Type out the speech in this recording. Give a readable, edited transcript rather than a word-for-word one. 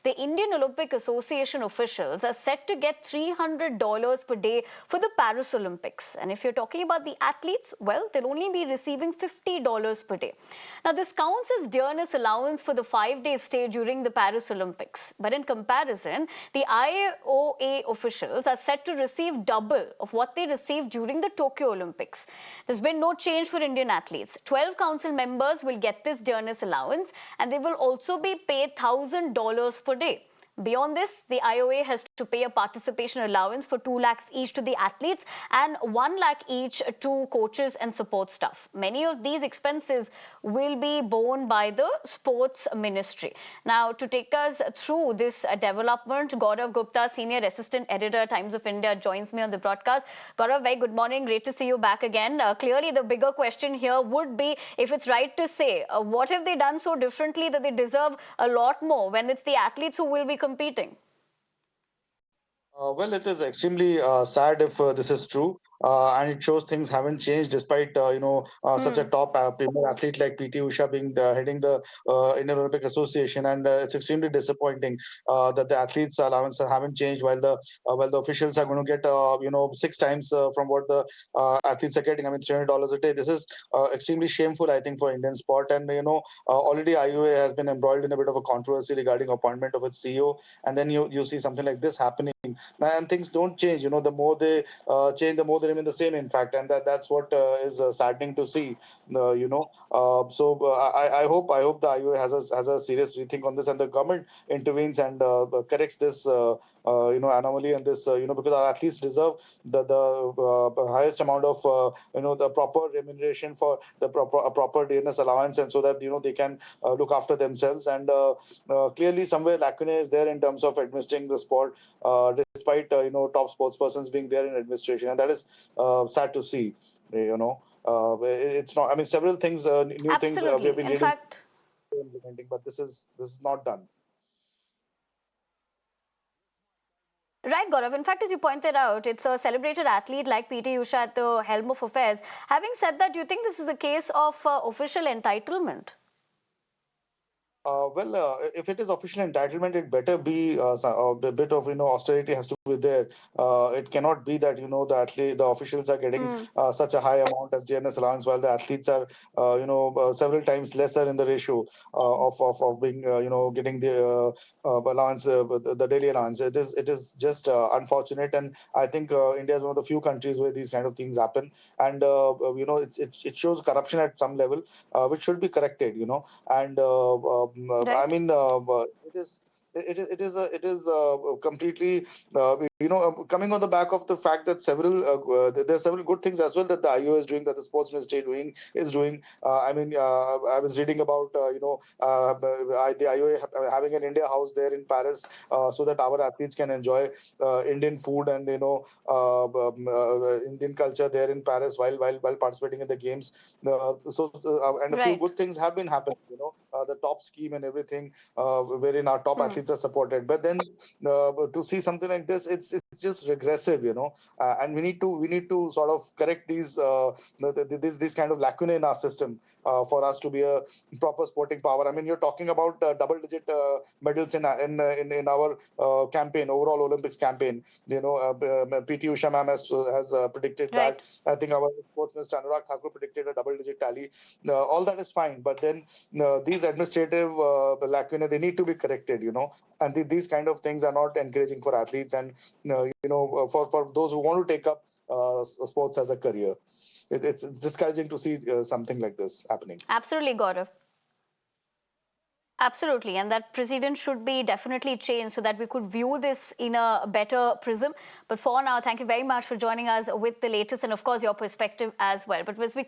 the Indian Olympic Association officials are set to get $300 per day for the Paris Olympics. And if you're talking about the athletes, well, they'll only be receiving $50 per day. Now, this counts as Dearness Allowance for the 5-day stay during the Paris Olympics. But in comparison, the IOA officials are set to receive double of what they received during the Tokyo Olympics. There's been no change for Indian athletes. 12 council members will get this Dearness Allowance, and they will also be paid $1,000 per day. Beyond this, the IOA has to pay a participation allowance for 2 lakhs each to the athletes and 1 lakh each to coaches and support staff. Many of these expenses will be borne by the sports ministry. Now, to take us through this development, Gaurav Gupta, Senior Assistant Editor, Times of India, joins me on the broadcast. Gaurav, very good morning. Great to see you back again. Clearly, the bigger question here would be, if it's right to say, what have they done so differently that they deserve a lot more when it's the athletes who will be competing? Well, it is extremely sad if this is true, and it shows things haven't changed despite such a Hmm. top premier athlete like PT Usha being heading the Indian Olympic Association, and it's extremely disappointing that the athletes' allowance haven't changed while the officials are going to get 6 times from what the athletes are getting. I mean, $300 a day. This is extremely shameful, I think, for Indian sport, and already IUA has been embroiled in a bit of a controversy regarding appointment of its CEO, and then you see something like this happening, and things don't change. The more they change, the more they remain the same, in fact, and that's what is saddening to see. I hope the IOA has a serious rethink on this, and the government intervenes and corrects this anomaly, and this because our athletes deserve the highest amount of the proper remuneration for the proper Dearness allowance, and so that they can look after themselves. And clearly somewhere lacunae is there in terms of administering the sport, despite top sports persons being there in administration, and that is sad to see. It's not. I mean, several things, new things we have Absolutely. been In reading, fact, implementing, but this is not done. right, Gaurav. In fact, as you pointed out, it's a celebrated athlete like PT Usha at the helm of affairs. Having said that, do you think this is a case of official entitlement? If it is official entitlement, it better be a bit of austerity has to be there. It cannot be that the officials are getting Hmm. such a high amount as DNS allowance, while the athletes are several times lesser in the ratio of being getting the allowance, the daily allowance. It is just unfortunate, and I think India is one of the few countries where these kind of things happen, and it shows corruption at some level, which should be corrected. And I Right? mean, it is completely coming on the back of the fact that there are several good things as well that the IO is doing, that the sports ministry is doing. I mean, I was reading about the IOA having an India house there in Paris, so that our athletes can enjoy Indian food and Indian culture there in Paris while participating in the games. And a few Right. good things have been happening. The top scheme and everything, wherein our top Hmm. athletes are supported. But then to see something like this, it's just regressive, and we need to sort of correct these kind of lacunae in our system, for us to be a proper sporting power. I mean, you're talking about double-digit medals in our campaign, overall Olympics campaign. PT Usha ma'am has predicted that. Right. I think our sports minister Anurag Thakur predicted a double-digit tally. All that is fine, but then these administrative lacunae, they need to be corrected. And these kind of things are not encouraging for athletes, and for those who want to take up sports as a career. It's discouraging to see something like this happening. Absolutely, Gaurav. Absolutely, and that precedent should be definitely changed so that we could view this in a better prism. But for now, thank you very much for joining us with the latest and, of course, your perspective as well. But as we